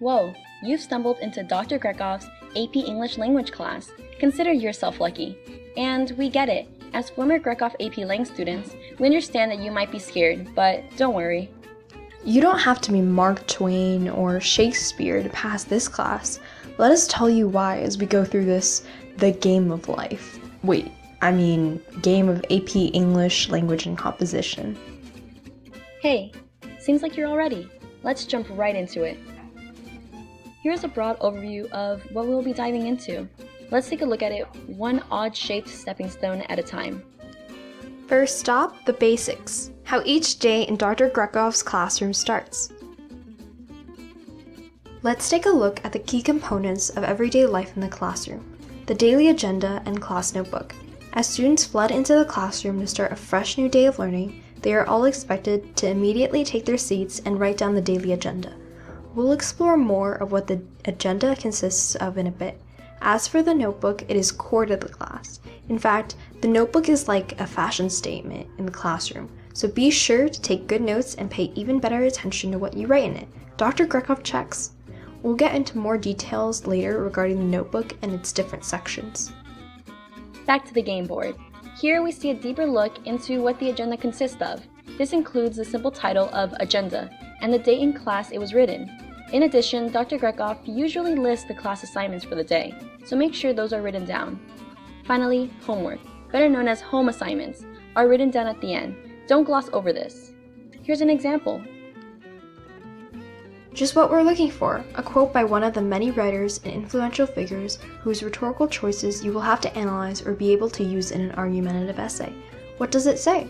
Whoa, you've stumbled into Dr. Grekov's AP English language class. Consider yourself lucky. And we get it. As former Grekov AP Lang students, we understand that you might be scared, but don't worry. You don't have to be Mark Twain or Shakespeare to pass this class. Let us tell you why as we go through the game of life. Game of AP English Language and Composition. Hey, seems like you're all ready. Let's jump right into it. Here's a broad overview of what we'll be diving into. Let's take a look at it one odd-shaped stepping stone at a time. First stop, the basics. How each day in Dr. Grekov's classroom starts. Let's take a look at the key components of everyday life in the classroom. The daily agenda and class notebook. As students flood into the classroom to start a fresh new day of learning, they are all expected to immediately take their seats and write down the daily agenda. We'll explore more of what the agenda consists of in a bit. As for the notebook, it is core to the class. In fact, the notebook is like a fashion statement in the classroom, so be sure to take good notes and pay even better attention to what you write in it. Dr. Grekov checks. We'll get into more details later regarding the notebook and its different sections. Back to the game board. Here we see a deeper look into what the agenda consists of. This includes the simple title of Agenda and the date in class it was written. In addition, Dr. Grekov usually lists the class assignments for the day, so make sure those are written down. Finally, homework, better known as home assignments, are written down at the end. Don't gloss over this. Here's an example. Just what we're looking for, a quote by one of the many writers and influential figures whose rhetorical choices you will have to analyze or be able to use in an argumentative essay. What does it say?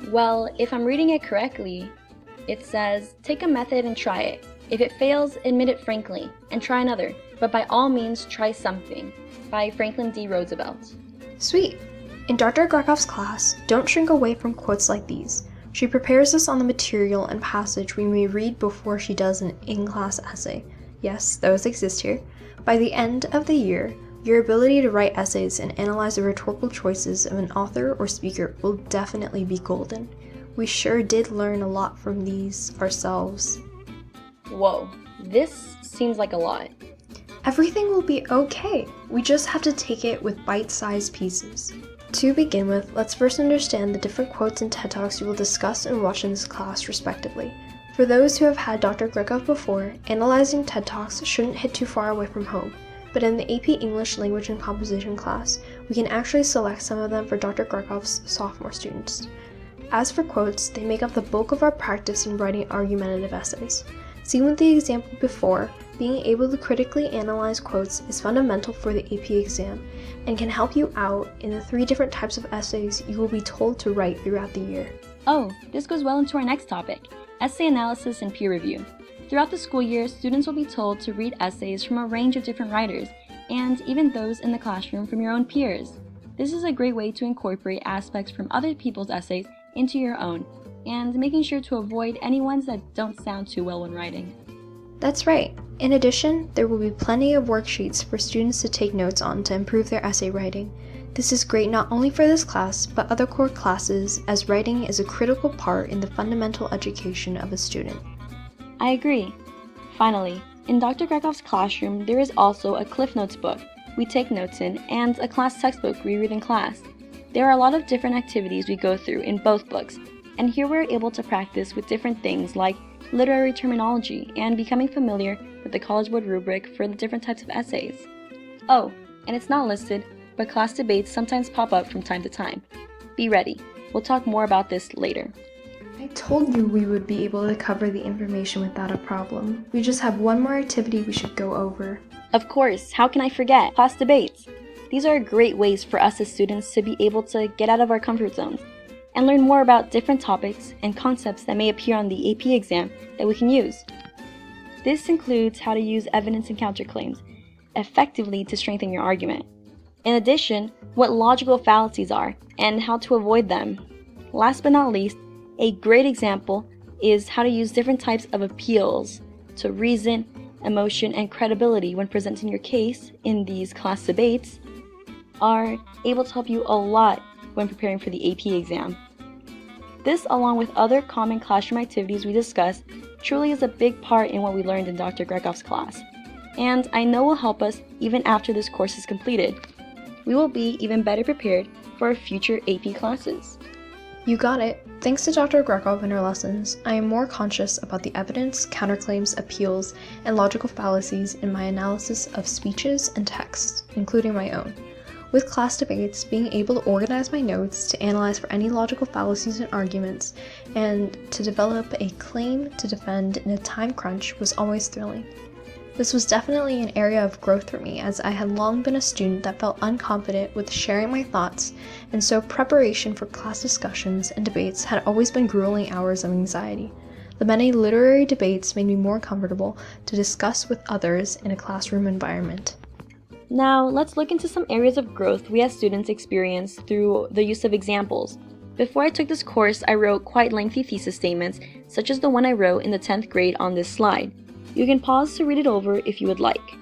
Well, if I'm reading it correctly, it says, take a method and try it. If it fails, admit it frankly, and try another, but by all means try something, by Franklin D. Roosevelt. Sweet! In Dr. Grekov's class, don't shrink away from quotes like these. She prepares us on the material and passage we may read before she does an in-class essay. Yes, those exist here. By the end of the year, your ability to write essays and analyze the rhetorical choices of an author or speaker will definitely be golden. We sure did learn a lot from these ourselves. Whoa, this seems like a lot. Everything will be okay. We just have to take it with bite-sized pieces. To begin with, let's first understand the different quotes and TED Talks you will discuss and watch in this class, respectively. For those who have had Dr. Grekov before, analyzing TED Talks shouldn't hit too far away from home, but in the AP English Language and Composition class, we can actually select some of them for Dr. Grekov's sophomore students. As for quotes, they make up the bulk of our practice in writing argumentative essays. Seen with the example before, being able to critically analyze quotes is fundamental for the AP exam and can help you out in the 3 different types of essays you will be told to write throughout the year. Oh, this goes well into our next topic, essay analysis and peer review. Throughout the school year, students will be told to read essays from a range of different writers, and even those in the classroom from your own peers. This is a great way to incorporate aspects from other people's essays into your own, and making sure to avoid any ones that don't sound too well when writing. That's right. In addition, there will be plenty of worksheets for students to take notes on to improve their essay writing. This is great not only for this class, but other core classes, as writing is a critical part in the fundamental education of a student. I agree. Finally, in Dr. Grekov's classroom, there is also a Cliff Notes book we take notes in and a class textbook we read in class. There are a lot of different activities we go through in both books, and here we're able to practice with different things like literary terminology and becoming familiar with the College Board rubric for the different types of essays. Oh, and it's not listed, but class debates sometimes pop up from time to time. Be ready. We'll talk more about this later. I told you we would be able to cover the information without a problem. We just have one more activity we should go over. Of course, how can I forget? Class debates. These are great ways for us as students to be able to get out of our comfort zones and learn more about different topics and concepts that may appear on the AP exam that we can use. This includes how to use evidence and counterclaims effectively to strengthen your argument. In addition, what logical fallacies are and how to avoid them. Last but not least, a great example is how to use different types of appeals to reason, emotion, and credibility when presenting your case in these class debates are able to help you a lot when preparing for the AP exam. This, along with other common classroom activities we discussed, truly is a big part in what we learned in Dr. Grekov's class, and I know will help us even after this course is completed. We will be even better prepared for our future AP classes. You got it. Thanks to Dr. Grekov and her lessons, I am more conscious about the evidence, counterclaims, appeals, and logical fallacies in my analysis of speeches and texts, including my own. With class debates, being able to organize my notes, to analyze for any logical fallacies and arguments, and to develop a claim to defend in a time crunch was always thrilling. This was definitely an area of growth for me, as I had long been a student that felt unconfident with sharing my thoughts, and so preparation for class discussions and debates had always been grueling hours of anxiety. The many literary debates made me more comfortable to discuss with others in a classroom environment. Now, let's look into some areas of growth we as students experience through the use of examples. Before I took this course, I wrote quite lengthy thesis statements, such as the one I wrote in the 10th grade on this slide. You can pause to read it over if you would like.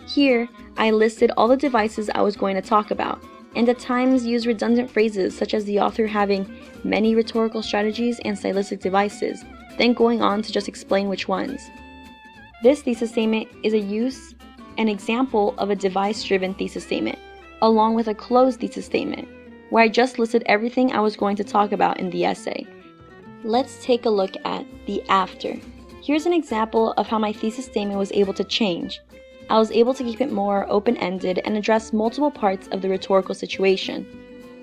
Here, I listed all the devices I was going to talk about, and at times used redundant phrases such as the author having many rhetorical strategies and stylistic devices, then going on to just explain which ones. This thesis statement is an example of a device-driven thesis statement, along with a closed thesis statement, where I just listed everything I was going to talk about in the essay. Let's take a look at the after. Here's an example of how my thesis statement was able to change. I was able to keep it more open-ended and address multiple parts of the rhetorical situation.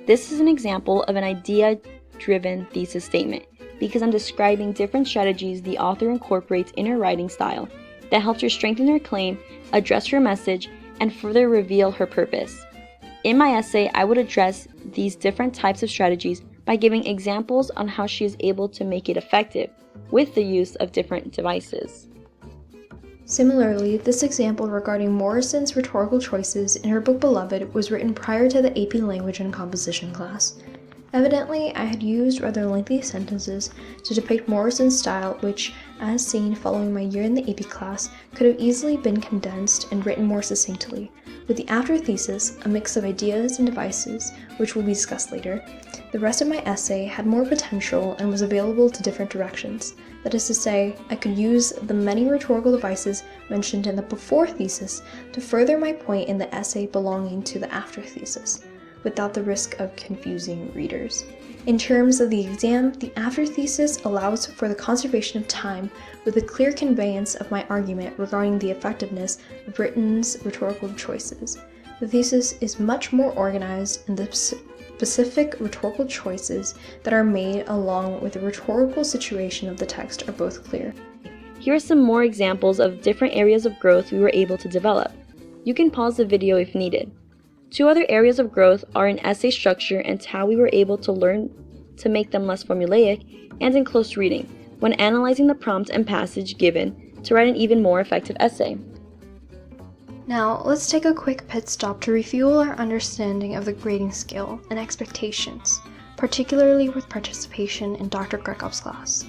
This is an example of an idea-driven thesis statement, because I'm describing different strategies the author incorporates in her writing style that helps her strengthen her claim, address her message, and further reveal her purpose. In my essay, I would address these different types of strategies by giving examples on how she is able to make it effective with the use of different devices. Similarly, this example regarding Morrison's rhetorical choices in her book Beloved was written prior to the AP Language and Composition class. Evidently, I had used rather lengthy sentences to depict Morrison's style, which, as seen following my year in the AP class, could have easily been condensed and written more succinctly. With the after thesis, a mix of ideas and devices, which will be discussed later, the rest of my essay had more potential and was available to different directions. That is to say, I could use the many rhetorical devices mentioned in the before thesis to further my point in the essay belonging to the after thesis, without the risk of confusing readers. In terms of the exam, the after thesis allows for the conservation of time with a clear conveyance of my argument regarding the effectiveness of Britain's rhetorical choices. The thesis is much more organized, and the specific rhetorical choices that are made along with the rhetorical situation of the text are both clear. Here are some more examples of different areas of growth we were able to develop. You can pause the video if needed. Two other areas of growth are in essay structure and how we were able to learn to make them less formulaic, and in close reading, when analyzing the prompt and passage given to write an even more effective essay. Now, let's take a quick pit stop to refuel our understanding of the grading scale and expectations, particularly with participation in Dr. Grekov's class.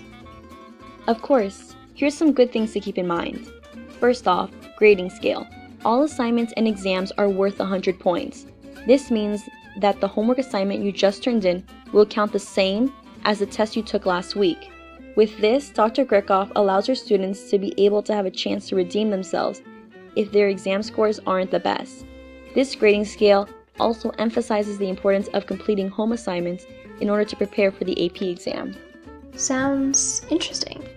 Of course, here's some good things to keep in mind. First off, grading scale. All assignments and exams are worth 100 points. This means that the homework assignment you just turned in will count the same as the test you took last week. With this, Dr. Grekov allows her students to be able to have a chance to redeem themselves if their exam scores aren't the best. This grading scale also emphasizes the importance of completing home assignments in order to prepare for the AP exam. Sounds interesting.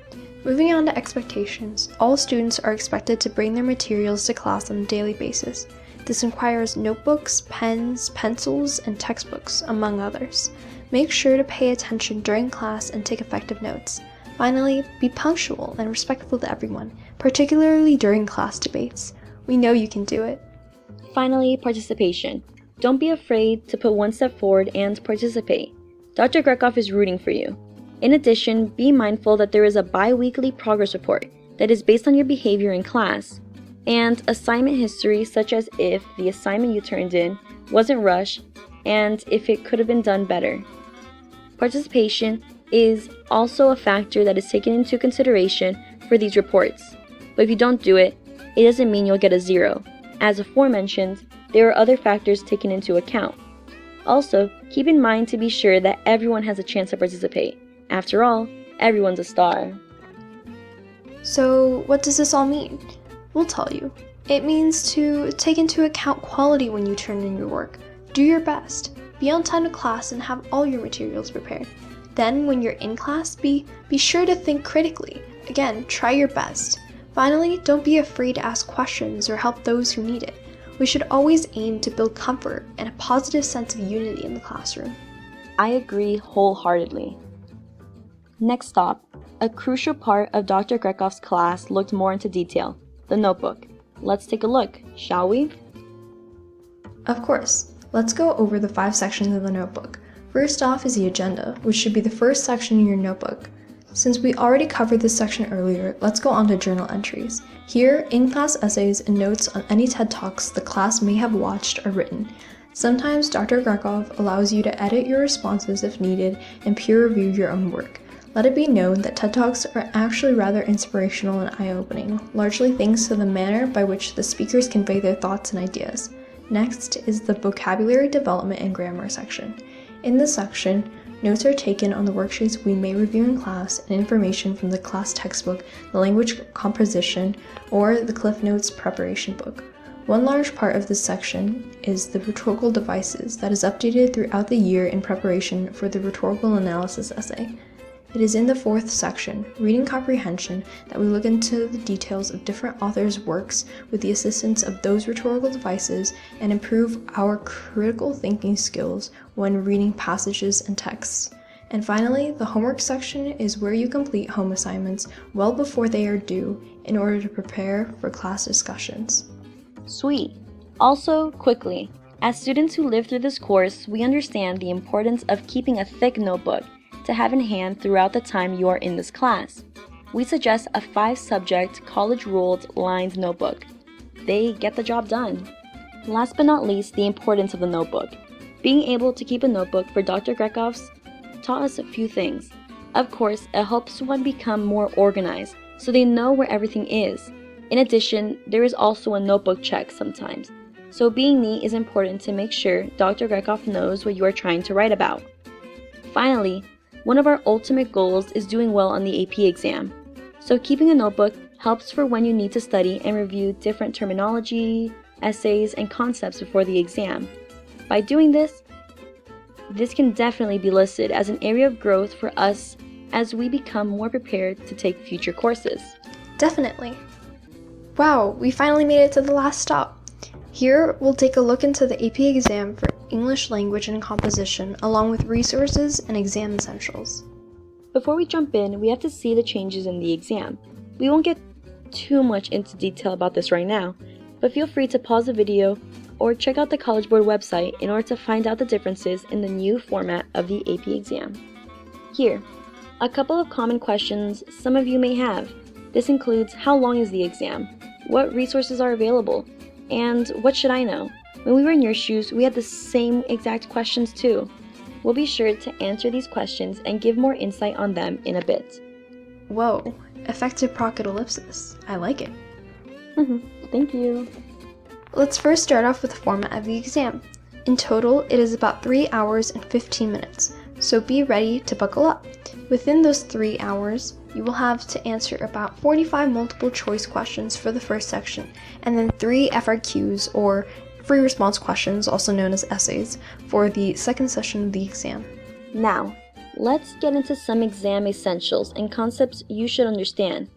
Moving on to expectations, all students are expected to bring their materials to class on a daily basis. This requires notebooks, pens, pencils, and textbooks, among others. Make sure to pay attention during class and take effective notes. Finally, be punctual and respectful to everyone, particularly during class debates. We know you can do it. Finally, participation. Don't be afraid to put one step forward and participate. Dr. Grekov is rooting for you. In addition, be mindful that there is a bi-weekly progress report that is based on your behavior in class, and assignment history, such as if the assignment you turned in wasn't rushed and if it could have been done better. Participation is also a factor that is taken into consideration for these reports, but if you don't do it, it doesn't mean you'll get a 0. As aforementioned, there are other factors taken into account. Also, keep in mind to be sure that everyone has a chance to participate. After all, everyone's a star. So what does this all mean? We'll tell you. It means to take into account quality when you turn in your work. Do your best. Be on time to class and have all your materials prepared. Then when you're in class, be sure to think critically. Again, try your best. Finally, don't be afraid to ask questions or help those who need it. We should always aim to build comfort and a positive sense of unity in the classroom. I agree wholeheartedly. Next stop, a crucial part of Dr. Grekov's class looked more into detail, the notebook. Let's take a look, shall we? Of course. Let's go over the 5 sections of the notebook. First off is the agenda, which should be the first section in your notebook. Since we already covered this section earlier, let's go on to journal entries. Here, in-class essays and notes on any TED Talks the class may have watched are written. Sometimes Dr. Grekov allows you to edit your responses if needed and peer review your own work. Let it be known that TED Talks are actually rather inspirational and eye-opening, largely thanks to the manner by which the speakers convey their thoughts and ideas. Next is the vocabulary development and grammar section. In this section, notes are taken on the worksheets we may review in class and information from the class textbook, the language composition, or the Cliff Notes preparation book. One large part of this section is the rhetorical devices that is updated throughout the year in preparation for the rhetorical analysis essay. It is in the 4th section, Reading Comprehension, that we look into the details of different authors' works with the assistance of those rhetorical devices and improve our critical thinking skills when reading passages and texts. And finally, the homework section is where you complete home assignments well before they are due in order to prepare for class discussions. Sweet. Also, quickly, as students who live through this course, we understand the importance of keeping a thick notebook to have in hand throughout the time you are in this class. We suggest a 5-subject, college-ruled lined notebook. They get the job done. Last but not least, the importance of the notebook. Being able to keep a notebook for Dr. Grekov's taught us a few things. Of course, it helps one become more organized, so they know where everything is. In addition, there is also a notebook check sometimes, so being neat is important to make sure Dr. Grekov knows what you are trying to write about. Finally, one of our ultimate goals is doing well on the AP exam, so keeping a notebook helps for when you need to study and review different terminology, essays, and concepts before the exam. By doing this can definitely be listed as an area of growth for us as we become more prepared to take future courses. Definitely. Wow, we finally made it to the last stop. Here, we'll take a look into the AP exam for English language and composition, along with resources and exam essentials. Before we jump in, we have to see the changes in the exam. We won't get too much into detail about this right now, but feel free to pause the video or check out the College Board website in order to find out the differences in the new format of the AP exam. Here, a couple of common questions some of you may have. This includes how long is the exam, what resources are available, and what should I know? When we were in your shoes, we had the same exact questions too. We'll be sure to answer these questions and give more insight on them in a bit. Whoa, effective pocket ellipsis. I like it. Thank you. Let's first start off with the format of the exam. In total, it is about 3 hours and 15 minutes, so be ready to buckle up. Within those 3 hours, you will have to answer about 45 multiple choice questions for the first section, and then 3 FRQs, or free response questions, also known as essays, for the second session of the exam. Now, let's get into some exam essentials and concepts you should understand.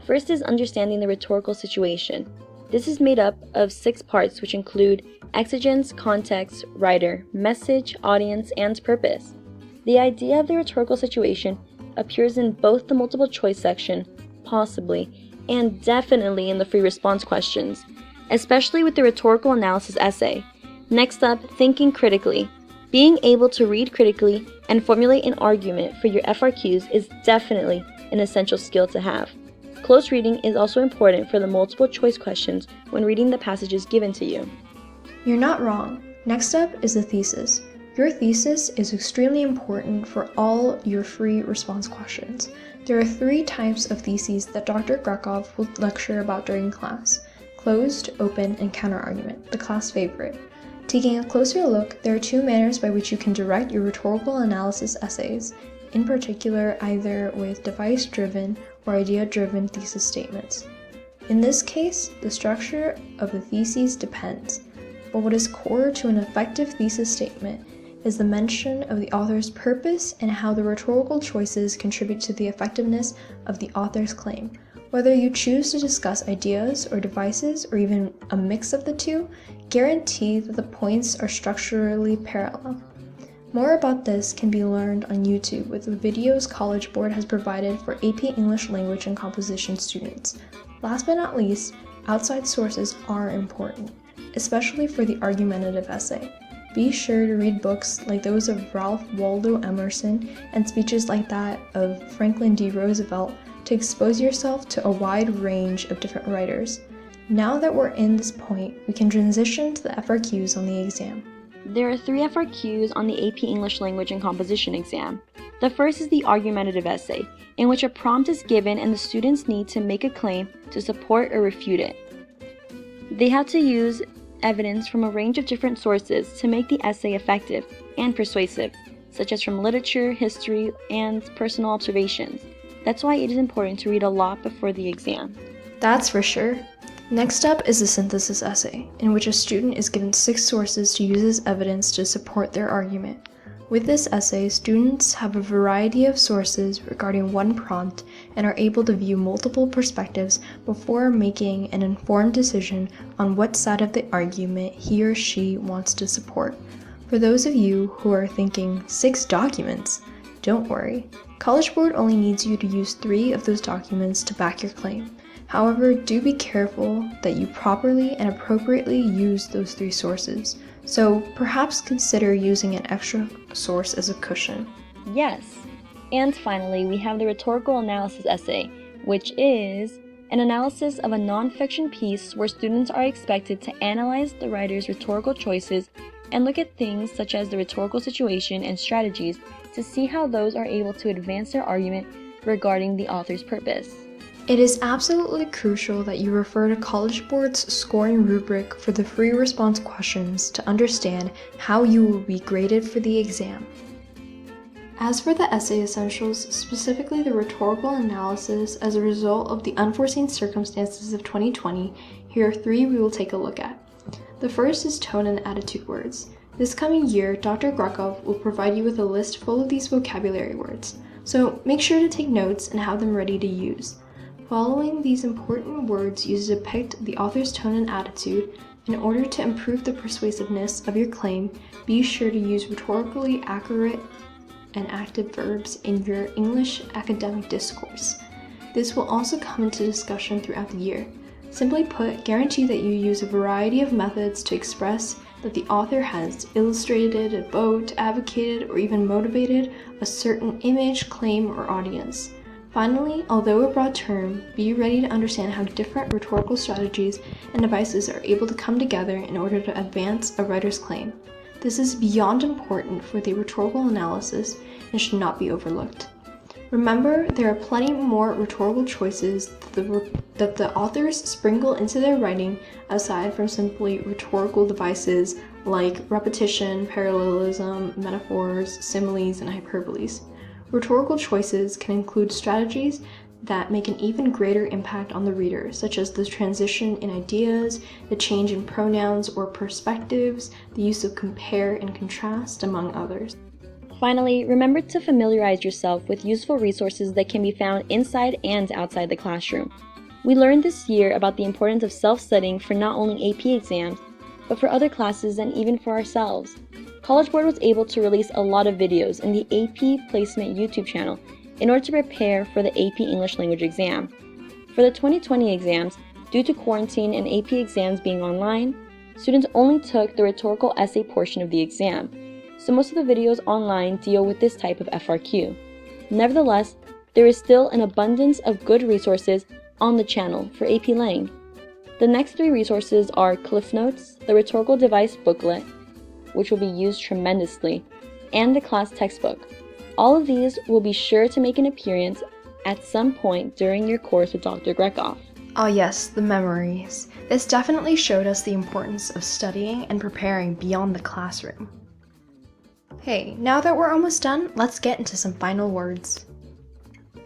First is understanding the rhetorical situation. This is made up of 6 parts, which include exigence, context, writer, message, audience, and purpose. The idea of the rhetorical situation appears in both the multiple choice section, possibly, and definitely in the free response questions, especially with the rhetorical analysis essay. Next up, thinking critically. Being able to read critically and formulate an argument for your FRQs is definitely an essential skill to have. Close reading is also important for the multiple choice questions when reading the passages given to you. You're not wrong. Next up is the thesis. Your thesis is extremely important for all your free response questions. There are 3 types of theses that Dr. Grekov will lecture about during class: closed, open, and counterargument, the class favorite. Taking a closer look, there are 2 manners by which you can direct your rhetorical analysis essays, in particular either with device-driven or idea-driven thesis statements. In this case, the structure of the theses depends, but what is core to an effective thesis statement is the mention of the author's purpose and how the rhetorical choices contribute to the effectiveness of the author's claim. Whether you choose to discuss ideas or devices or even a mix of the two, guarantee that the points are structurally parallel. More about this can be learned on YouTube with the videos College Board has provided for AP English Language and Composition students. Last but not least, outside sources are important, especially for the argumentative essay. Be sure to read books like those of Ralph Waldo Emerson and speeches like that of Franklin D. Roosevelt to expose yourself to a wide range of different writers. Now that we're in this point, we can transition to the FRQs on the exam. There are 3 FRQs on the AP English Language and Composition exam. The first is the argumentative essay, in which a prompt is given and the students need to make a claim to support or refute it. They have to use evidence from a range of different sources to make the essay effective and persuasive, such as from literature, history, and personal observations. That's why it is important to read a lot before the exam. That's for sure. Next up is the synthesis essay, in which a student is given 6 sources to use as evidence to support their argument. With this essay, students have a variety of sources regarding one prompt and are able to view multiple perspectives before making an informed decision on what side of the argument he or she wants to support. For those of you who are thinking 6 documents, don't worry. College Board only needs you to use 3 of those documents to back your claim. However, do be careful that you properly and appropriately use those 3 sources. So perhaps consider using an extra source as a cushion. Yes. And finally, we have the rhetorical analysis essay, which is an analysis of a non-fiction piece where students are expected to analyze the writer's rhetorical choices and look at things such as the rhetorical situation and strategies to see how those are able to advance their argument regarding the author's purpose. It is absolutely crucial that you refer to College Board's scoring rubric for the free response questions to understand how you will be graded for the exam. As for the essay essentials, specifically the rhetorical analysis as a result of the unforeseen circumstances of 2020, here are 3 we will take a look at. The first is tone and attitude words. This coming year, Dr. Grekov will provide you with a list full of these vocabulary words, so make sure to take notes and have them ready to use. Following these important words use to depict the author's tone and attitude. In order to improve the persuasiveness of your claim, be sure to use rhetorically accurate and active verbs in your English academic discourse. This will also come into discussion throughout the year. Simply put, guarantee that you use a variety of methods to express that the author has illustrated, evoked, advocated, or even motivated a certain image, claim, or audience. Finally, although a broad term, be ready to understand how different rhetorical strategies and devices are able to come together in order to advance a writer's claim. This is beyond important for the rhetorical analysis and should not be overlooked. Remember, there are plenty more rhetorical choices that the authors sprinkle into their writing aside from simply rhetorical devices like repetition, parallelism, metaphors, similes, and hyperboles. Rhetorical choices can include strategies that make an even greater impact on the reader, such as the transition in ideas, the change in pronouns or perspectives, the use of compare and contrast, among others. Finally, remember to familiarize yourself with useful resources that can be found inside and outside the classroom. We learned this year about the importance of self-studying for not only AP exams, but for other classes and even for ourselves. College Board was able to release a lot of videos in the AP Placement YouTube channel in order to prepare for the AP English Language exam. For the 2020 exams, due to quarantine and AP exams being online, students only took the rhetorical essay portion of the exam, so most of the videos online deal with this type of FRQ. Nevertheless, there is still an abundance of good resources on the channel for AP Lang. The next 3 resources are Cliff Notes, the Rhetorical Device booklet, which will be used tremendously, and the class textbook. All of these will be sure to make an appearance at some point during your course with Dr. Grekov. Oh yes, the memories. This definitely showed us the importance of studying and preparing beyond the classroom. Hey, now that we're almost done, let's get into some final words.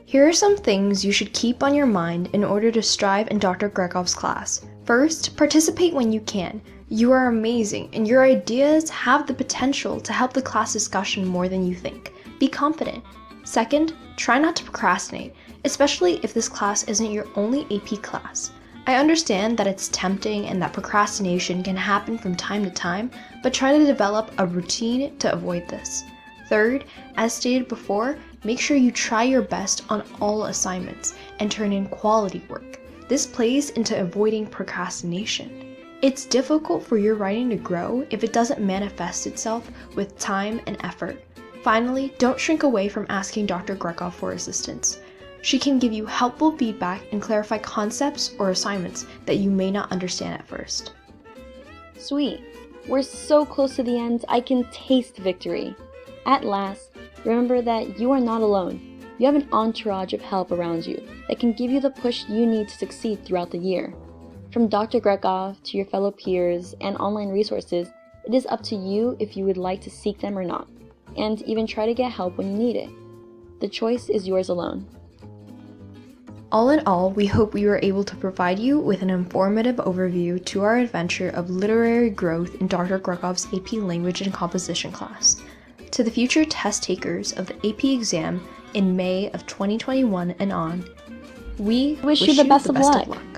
Here are some things you should keep on your mind in order to strive in Dr. Grekov's class. First, participate when you can. You are amazing, and your ideas have the potential to help the class discussion more than you think. Be confident. Second, try not to procrastinate, especially if this class isn't your only AP class. I understand that it's tempting and that procrastination can happen from time to time, but try to develop a routine to avoid this. Third, as stated before, make sure you try your best on all assignments and turn in quality work. This plays into avoiding procrastination. It's difficult for your writing to grow if it doesn't manifest itself with time and effort. Finally, don't shrink away from asking Dr. Grekov for assistance. She can give you helpful feedback and clarify concepts or assignments that you may not understand at first. Sweet. We're so close to the end, I can taste victory. At last, remember that you are not alone. You have an entourage of help around you that can give you the push you need to succeed throughout the year. From Dr. Grekov to your fellow peers and online resources, it is up to you if you would like to seek them or not, and even try to get help when you need it. The choice is yours alone. All in all, we hope we were able to provide you with an informative overview to our adventure of literary growth in Dr. Grekov's AP Language and Composition class. To the future test takers of the AP exam in May of 2021 and on, we wish you the best of luck.